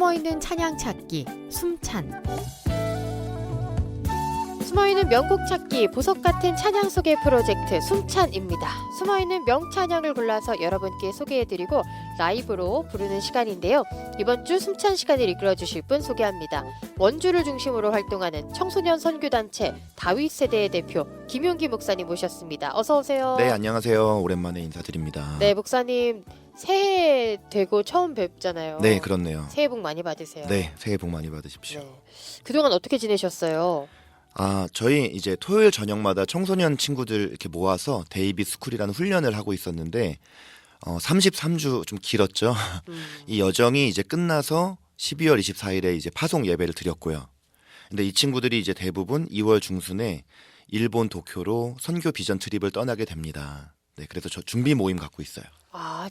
숨어있는 찬양 찾기 숨찬. 숨어있는 명곡 찾기 보석 같은 찬양 소개 프로젝트 숨찬입니다. 숨어있는 명찬양을 골라서 여러분께 소개해드리고 라이브로 부르는 시간인데요. 이번 주 숨찬 시간을 이끌어주실 분 소개합니다. 원주를 중심으로 활동하는 청소년 선교단체 다윗 세대의 대표 김용기 목사님 모셨습니다. 어서 오세요. 네, 안녕하세요. 오랜만에 인사드립니다. 네, 목사님 새해 되고 처음 뵙잖아요. 네, 그렇네요. 새해 복 많이 받으세요. 네, 새해 복 많이 받으십시오. 네. 그동안 어떻게 지내셨어요? 저희 이제 토요일 저녁마다 청소년 친구들 이렇게 모아서 데이비 스쿨이라는 훈련을 하고 있었는데 33주 좀 길었죠. 이 여정이 이제 끝나서 12월 24일에 이제 파송 예배를 드렸고요. 근데 이 친구들이 이제 대부분 2월 중순에 일본 도쿄로 선교 비전 트립을 떠나게 됩니다. 네, 그래서 저 준비 모임 갖고 있어요.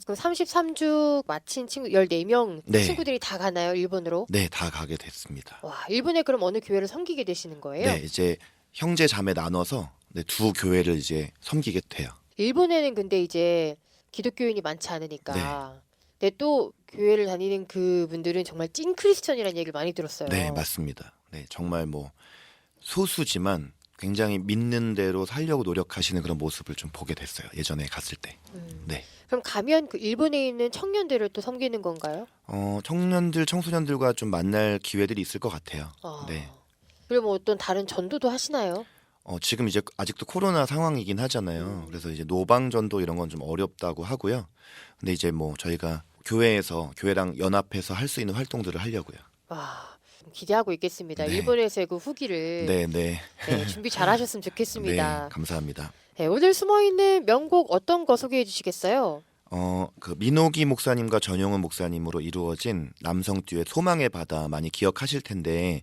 그럼 33주 마친 친구 14명 네. 친구들이 다 가나요? 일본으로? 네, 다 가게 됐습니다. 와, 일본에 그럼 어느 교회를 섬기게 되시는 거예요? 네, 이제 형제 자매 나눠서 두 교회를 이제 섬기게 돼요. 일본에는 근데 이제 기독교인이 많지 않으니까. 근데 또 교회를 다니는 그분들은 정말 찐 크리스천이라는 얘기를 많이 들었어요. 네, 맞습니다. 네, 정말 뭐 소수지만 굉장히 믿는 대로 살려고 노력하시는 그런 모습을 좀 보게 됐어요. 예전에 갔을 때. 네. 그럼 가면 그 일본에 있는 청년들을 또 섬기는 건가요? 청년들, 청소년들과 좀 만날 기회들이 있을 것 같아요. 네. 그리고 뭐 어떤 다른 전도도 하시나요? 지금 이제 아직도 코로나 상황이긴 하잖아요. 그래서 이제 노방 전도 이런 건 좀 어렵다고 하고요. 근데 이제 뭐 저희가 교회에서 교회랑 연합해서 할 수 있는 활동들을 하려고요. 와, 기대하고 있겠습니다. 네. 일본에서의 그 후기를 네. 준비 잘하셨으면 좋겠습니다. 네, 감사합니다. 네, 오늘 숨어있는 명곡 어떤 거 소개해 주시겠어요? 그 민호기 목사님과 전용훈 목사님으로 이루어진 남성 듀엣 소망의 바다 많이 기억하실 텐데,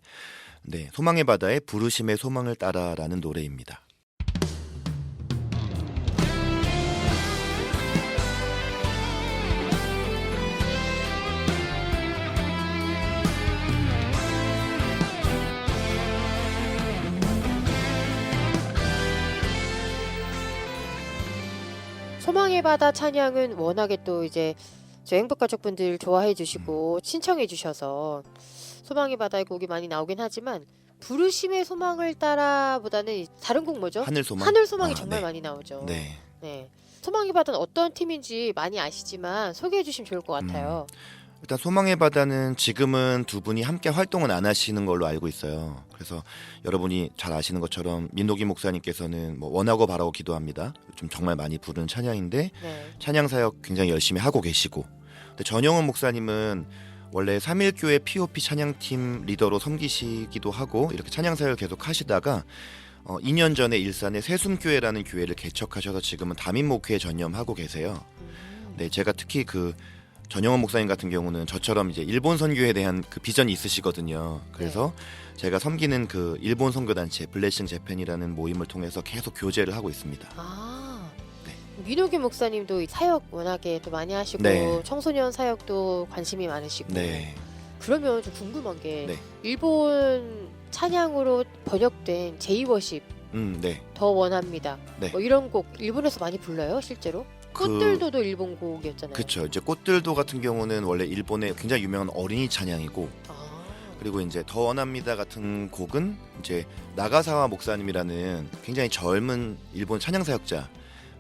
네, 소망의 바다의 부르심의 소망을 따라라는 노래입니다. 소망의 바다 찬양은 워낙에 또 이제 저 행복가족분들 좋아해 주시고 신청해 주셔서 소망의 바다의 곡이 많이 나오긴 하지만 부르심의 소망을 따라보다는 다른 곡 뭐죠? 하늘 소망. 하늘 소망이 정말 네. 많이 나오죠. 네. 네. 소망의 바다는 어떤 팀인지 많이 아시지만 소개해 주시면 좋을 것 같아요. 일단 소망의 바다는 지금은 두 분이 함께 활동은 안 하시는 걸로 알고 있어요. 그래서 여러분이 잘 아시는 것처럼 민노기 목사님께서는 뭐 원하고 바라고 기도합니다. 좀 정말 많이 부르는 찬양인데 네. 찬양 사역 굉장히 열심히 하고 계시고, 근데 전용훈 목사님은 원래 3.1교회 POP 찬양팀 리더로 섬기시기도 하고 이렇게 찬양 사역을 계속 하시다가 2년 전에 일산의 새순교회라는 교회를 개척하셔서 지금은 다민목회에 전념하고 계세요. 네, 제가 특히 그 전용훈 목사님 같은 경우는 저처럼 이제 일본 선교에 대한 그 비전이 있으시거든요. 그래서 제가 섬기는 그 일본 선교단체 블레싱 재팬이라는 모임을 통해서 계속 교제를 하고 있습니다. 네. 민호기 목사님도 사역 워낙에 또 많이 하시고 네. 청소년 사역도 관심이 많으시고 네. 그러면 좀 궁금한 게 네. 일본 찬양으로 번역된 제이워십 네. 더 원합니다. 네. 뭐 이런 곡 일본에서 많이 불러요, 실제로? 꽃들도도 일본 곡이었잖아요. 그렇죠. 이제 꽃들도 같은 경우는 원래 일본의 굉장히 유명한 어린이 찬양이고, 그리고 이제 더 원합니다 같은 곡은 이제 나가사와 목사님이라는 굉장히 젊은 일본 찬양 사역자.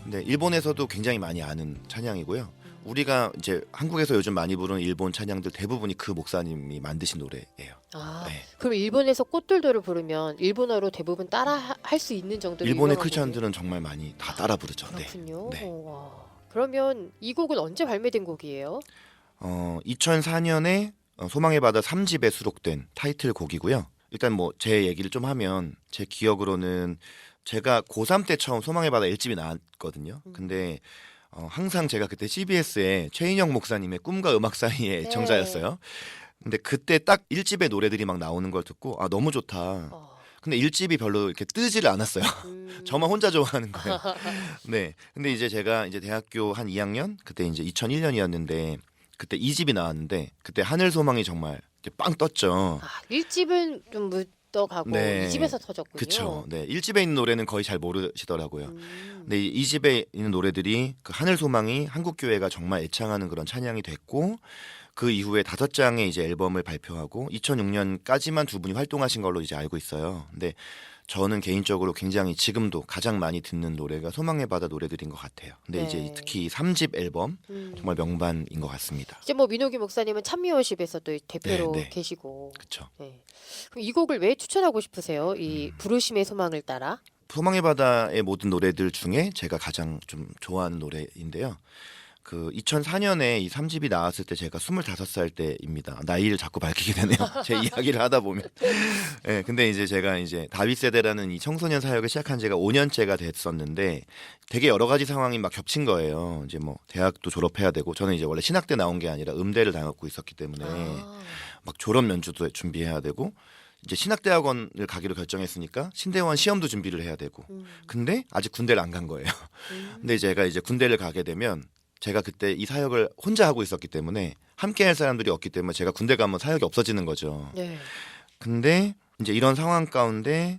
근데 일본에서도 굉장히 많이 아는 찬양이고요. 우리가 이제 한국에서 요즘 많이 부르는 일본 찬양들 대부분이 그 목사님이 만드신 노래예요. 네. 그럼 일본에서 꽃들도를 부르면 일본어로 대부분 따라 할 수 있는 정도로 일본의 유명한 크리스천들은 정말 많이 다 따라 부르죠. 그렇군요. 네. 와. 그러면 이 곡은 언제 발매된 곡이에요? 2004년에 소망의 바다 3집에 수록된 타이틀곡이고요. 일단 뭐 제 얘기를 좀 하면 제 기억으로는 제가 고3 때 처음 소망의 바다 1집이 나왔거든요. 근데 항상 제가 그때 CBS의 최인영 목사님의 꿈과 음악 사이의 애청자였어요. 근데 그때 딱 1집의 노래들이 막 나오는 걸 듣고 너무 좋다. 근데 1집이 별로 이렇게 뜨지를 않았어요. 저만 혼자 좋아하는 거예요. 네. 근데 이제 제가 이제 대학교 한 2학년 그때 이제 2001년이었는데 그때 2집이 나왔는데 그때 하늘 소망이 정말 이렇게 빵 떴죠. 1집은 좀 묻어가고 네. 2집에서 터졌군요. 그렇죠. 네. 1집에 있는 노래는 거의 잘 모르시더라고요. 근데 이 2집에 있는 노래들이 그 하늘 소망이 한국 교회가 정말 애창하는 그런 찬양이 됐고, 그 이후에 5장의 이제 앨범을 발표하고 2006년까지만 두 분이 활동하신 걸로 이제 알고 있어요. 근데 저는 개인적으로 굉장히 지금도 가장 많이 듣는 노래가 소망의 바다 노래들인 것 같아요. 근데 네. 이제 특히 3집 앨범 정말 명반인 것 같습니다. 이제 뭐 민호기 목사님은 찬미워십에서 또 대표로 네, 네. 계시고. 그렇죠. 네. 그럼 이 곡을 왜 추천하고 싶으세요? 이 부르심의 소망을 따라. 소망의 바다의 모든 노래들 중에 제가 가장 좀 좋아하는 노래인데요. 그 2004년에 이 3집이 나왔을 때 제가 25살 때입니다. 나이를 자꾸 밝히게 되네요. 제 이야기를 하다 보면. 네, 근데 이제 제가 이제 다윗 세대라는 이 청소년 사역을 시작한 지가 5년째가 됐었는데 되게 여러 가지 상황이 막 겹친 거예요. 이제 뭐 대학도 졸업해야 되고 저는 이제 원래 신학대 나온 게 아니라 음대를 다녔고 있었기 때문에 막 졸업 연주도 준비해야 되고 이제 신학대학원을 가기로 결정했으니까 신대원 시험도 준비를 해야 되고 근데 아직 군대를 안 간 거예요. 근데 제가 이제 군대를 가게 되면 제가 그때 이 사역을 혼자 하고 있었기 때문에 함께 할 사람들이 없기 때문에 제가 군대 가면 사역이 없어지는 거죠. 네. 근데 이제 이런 상황 가운데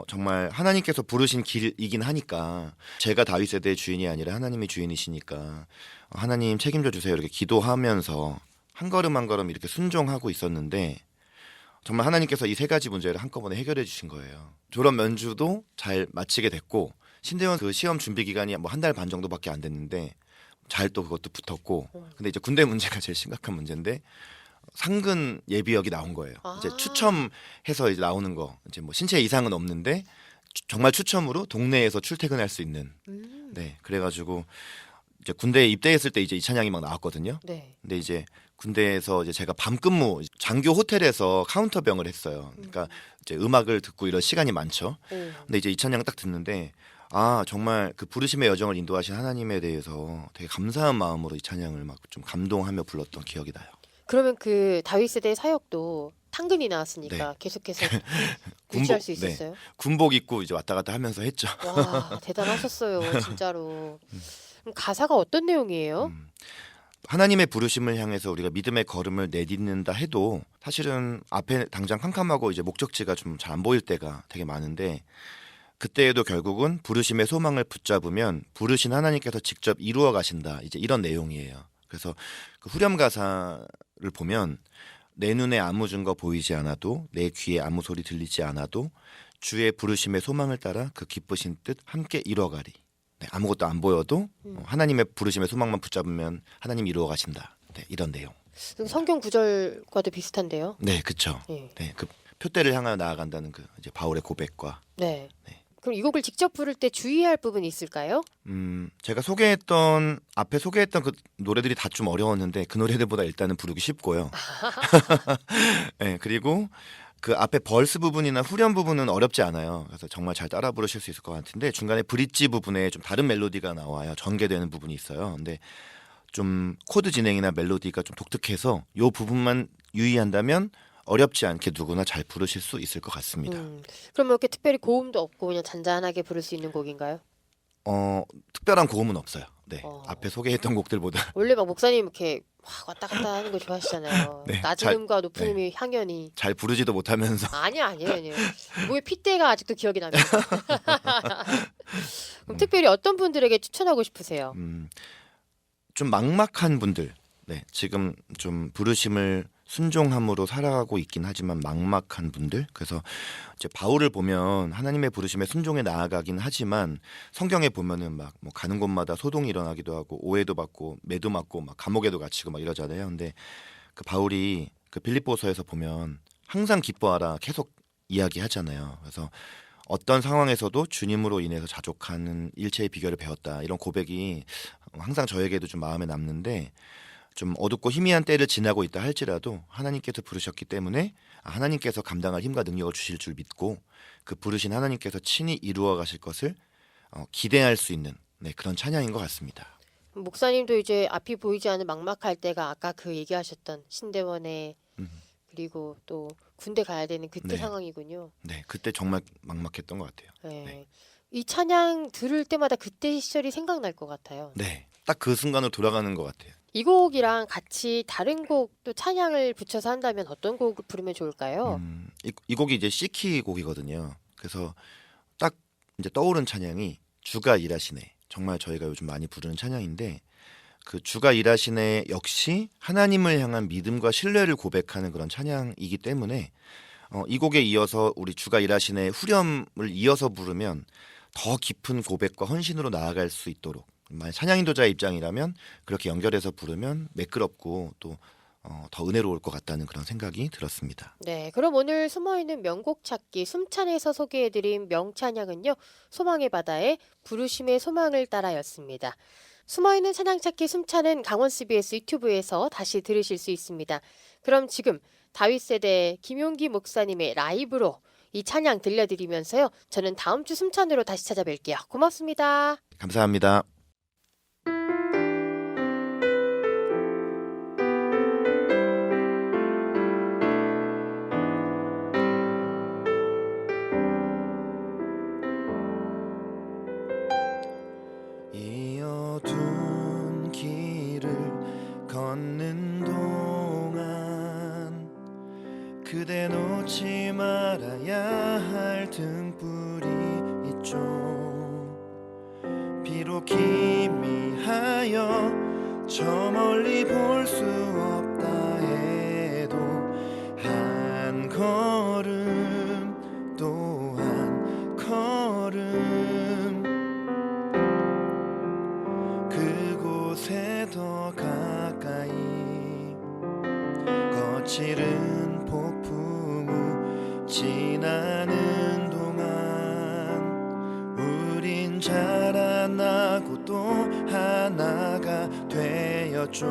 정말 하나님께서 부르신 길이긴 하니까 제가 다윗 세대의 주인이 아니라 하나님의 주인이시니까 하나님 책임져 주세요 이렇게 기도하면서 한 걸음 한 걸음 이렇게 순종하고 있었는데 정말 하나님께서 이 3가지 문제를 한꺼번에 해결해 주신 거예요. 졸업 면주도 잘 마치게 됐고 신대원 그 시험 준비 기간이 뭐 1달 반 정도밖에 안 됐는데 잘 또 그것도 붙었고 근데 이제 군대 문제가 제일 심각한 문제인데 상근 예비역이 나온 거예요. 이제 추첨해서 이제 나오는 거 이제 뭐 신체 이상은 없는데 정말 추첨으로 동네에서 출퇴근할 수 있는 네 그래가지고 이제 군대에 입대했을 때 이제 이 찬양이 막 나왔거든요. 네. 근데 이제 군대에서 이제 제가 밤 근무 장교 호텔에서 카운터병을 했어요. 그러니까 이제 음악을 듣고 이런 시간이 많죠. 근데 이제 이 찬양 딱 듣는데 아 정말 그 부르심의 여정을 인도하신 하나님에 대해서 되게 감사한 마음으로 이 찬양을 막 좀 감동하며 불렀던 기억이 나요. 그러면 그 다윗 세대의 사역도 탕근이 나왔으니까 네. 계속해서 유지할 수 네. 있었어요? 군복 입고 이제 왔다 갔다 하면서 했죠. 와 대단하셨어요 진짜로. 그럼 가사가 어떤 내용이에요? 하나님의 부르심을 향해서 우리가 믿음의 걸음을 내딛는다 해도 사실은 앞에 당장 캄캄하고 이제 목적지가 좀 잘 안 보일 때가 되게 많은데 그때에도 결국은 부르심의 소망을 붙잡으면 부르신 하나님께서 직접 이루어 가신다. 이제 이런 내용이에요. 그래서 그 후렴 가사를 보면 내 눈에 아무 증거 보이지 않아도 내 귀에 아무 소리 들리지 않아도 주의 부르심의 소망을 따라 그 기쁘신 뜻 함께 이루어가리. 네, 아무것도 안 보여도 하나님의 부르심의 소망만 붙잡으면 하나님 이루어 가신다. 네, 이런 내용. 성경 구절과도 비슷한데요. 네, 그렇죠. 네. 네, 그 표대를 향하여 나아간다는 그 이제 바울의 고백과. 네. 네. 그럼 이 곡을 직접 부를 때 주의할 부분이 있을까요? 제가 앞에 소개했던 그 노래들이 다 좀 어려웠는데 그 노래들보다 일단은 부르기 쉽고요. 네, 그리고 그 앞에 벌스 부분이나 후렴 부분은 어렵지 않아요. 그래서 정말 잘 따라 부르실 수 있을 것 같은데 중간에 브릿지 부분에 좀 다른 멜로디가 나와요. 전개되는 부분이 있어요. 근데 좀 코드 진행이나 멜로디가 좀 독특해서 이 부분만 유의한다면 어렵지 않게 누구나 잘 부르실 수 있을 것 같습니다. 그러면 이렇게 특별히 고음도 없고 그냥 잔잔하게 부를 수 있는 곡인가요? 특별한 고음은 없어요. 네, 어. 앞에 소개했던 곡들보다 원래 막 목사님 이렇게 확 왔다 갔다 하는 거 좋아하시잖아요. 네, 낮은 잘- 음과 높은 네. 음이 향연이. 잘 부르지도 못하면서 아니에요. 목에 핏대가 아직도 기억이 납니다. 그럼 특별히 어떤 분들에게 추천하고 싶으세요? 좀 막막한 분들, 네, 지금 좀 부르심을 순종함으로 살아가고 있긴 하지만 막막한 분들. 그래서 이제 바울을 보면 하나님의 부르심에 순종해 나아가긴 하지만 성경에 보면은 막 뭐 가는 곳마다 소동이 일어나기도 하고 오해도 받고 매도 맞고 막 감옥에도 갇히고 막 이러잖아요. 근데 그 바울이 그 빌립보서에서 보면 항상 기뻐하라 계속 이야기하잖아요. 그래서 어떤 상황에서도 주님으로 인해서 자족하는 일체의 비결을 배웠다. 이런 고백이 항상 저에게도 좀 마음에 남는데 좀 어둡고 희미한 때를 지나고 있다 할지라도 하나님께서 부르셨기 때문에 하나님께서 감당할 힘과 능력을 주실 줄 믿고 그 부르신 하나님께서 친히 이루어 가실 것을 기대할 수 있는 네, 그런 찬양인 것 같습니다. 목사님도 이제 앞이 보이지 않는 막막할 때가 아까 그 얘기하셨던 신대원의 그리고 또 군대 가야 되는 그때 네. 상황이군요. 네, 그때 정말 막막했던 것 같아요. 네. 네. 이 찬양 들을 때마다 그때 시절이 생각날 것 같아요. 네, 딱 그 순간으로 돌아가는 것 같아요. 이 곡이랑 같이 다른 곡도 찬양을 붙여서 한다면 어떤 곡을 부르면 좋을까요? 이 곡이 이제 시키 곡이거든요. 그래서 딱 이제 떠오른 찬양이 주가 일하시네. 정말 저희가 요즘 많이 부르는 찬양인데 그 주가 일하시네 역시 하나님을 향한 믿음과 신뢰를 고백하는 그런 찬양이기 때문에 이 곡에 이어서 우리 주가 일하시네 후렴을 이어서 부르면 더 깊은 고백과 헌신으로 나아갈 수 있도록, 만약 찬양 인도자의 입장이라면 그렇게 연결해서 부르면 매끄럽고 또 더 은혜로울 것 같다는 그런 생각이 들었습니다. 네, 그럼 오늘 숨어있는 명곡 찾기 숨찬에서 소개해드린 명찬양은요, 소망의 바다의 부르심의 소망을 따라였습니다. 숨어있는 찬양 찾기 숨찬은 강원 CBS 유튜브에서 다시 들으실 수 있습니다. 그럼 지금 다윗 세대 김용기 목사님의 라이브로 이 찬양 들려드리면서요, 저는 다음 주 숨찬으로 다시 찾아뵐게요. 고맙습니다. 감사합니다. 이 어두운 길을 걷는 동안 그대 놓지 말아야 할 등불이 있죠. 비록 희미하여 저 멀리 볼 수 없다 해도 한 걸음 또 한 걸음 그곳에 더 가까이 거칠은 폭풍 우 지나는 동안 우린 자라나고 또 하나가 되었죠.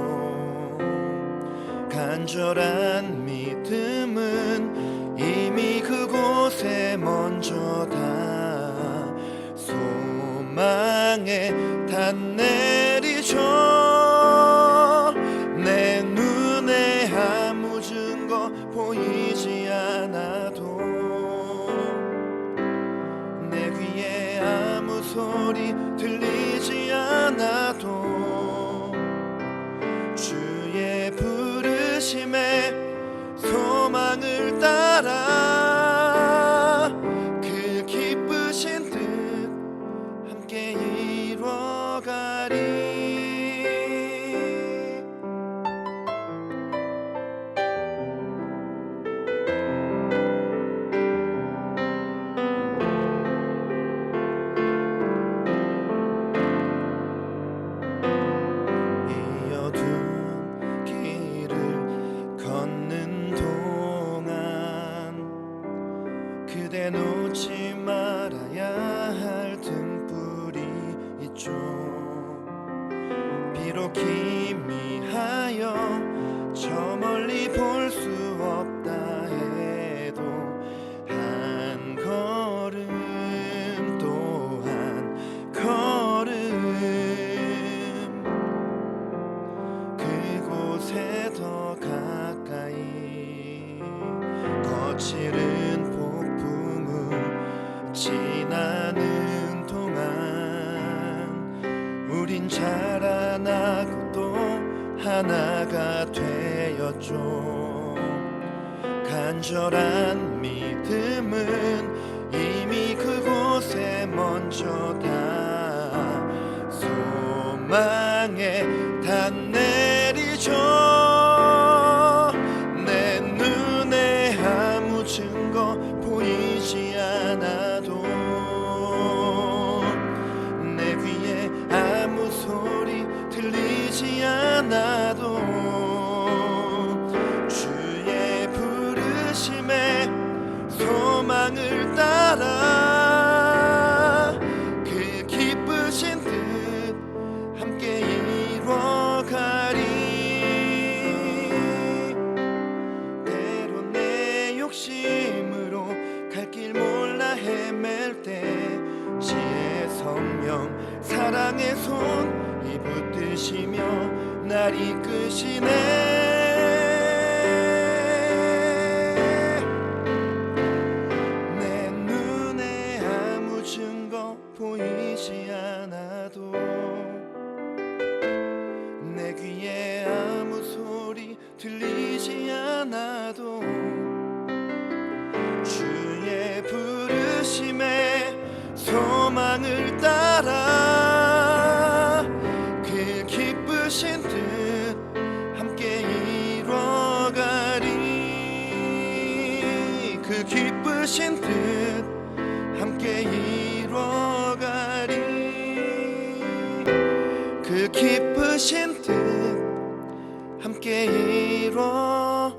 간절한 믿음은 이미 그곳에 먼저 다 소망에 단내리죠. 내 눈에 아무 증거 보이지 않아도 내 귀에 아무 소리 들리지 않아도 주의 부르심에 소망을 따라 그 기쁘신 뜻 함께 이뤄가리. 이 어두운 길을 걷는 동안 그대 놓지 말아야 할 등불이 있죠. 비록 희미하여 저 멀리 볼 수 없다 해도 한 걸음 또 한 걸음 그곳에 더 가까이 거칠은 폭풍우 지나는 동안 우린 자라나고 또 하나가 되었죠. 간절한 믿음은 이미 그곳에 먼저 다 소망에 단내리죠. 내 눈에 아무 증거 보이지 않아도 내 귀에 아무 소리 들리지 않아도 주의 부르심에 소망을 따라 그 기쁘신 뜻 함께 이뤄가리. 때로 내 욕심으로 갈 길 몰라 헤맬 때 지혜 성령 사랑의 손이 붙드시며 날 이끄시네. 내 눈에 아무 증거 보이지 않아도 내 귀에 아무 소리 들리지 않아도 주의 부르심에 소망을 따라 그 기쁘신 기쁘신 뜻 함께 이뤄가리 그 기쁘신 뜻 함께 이뤄가리 그 기쁘신 뜻 함께 이뤄가리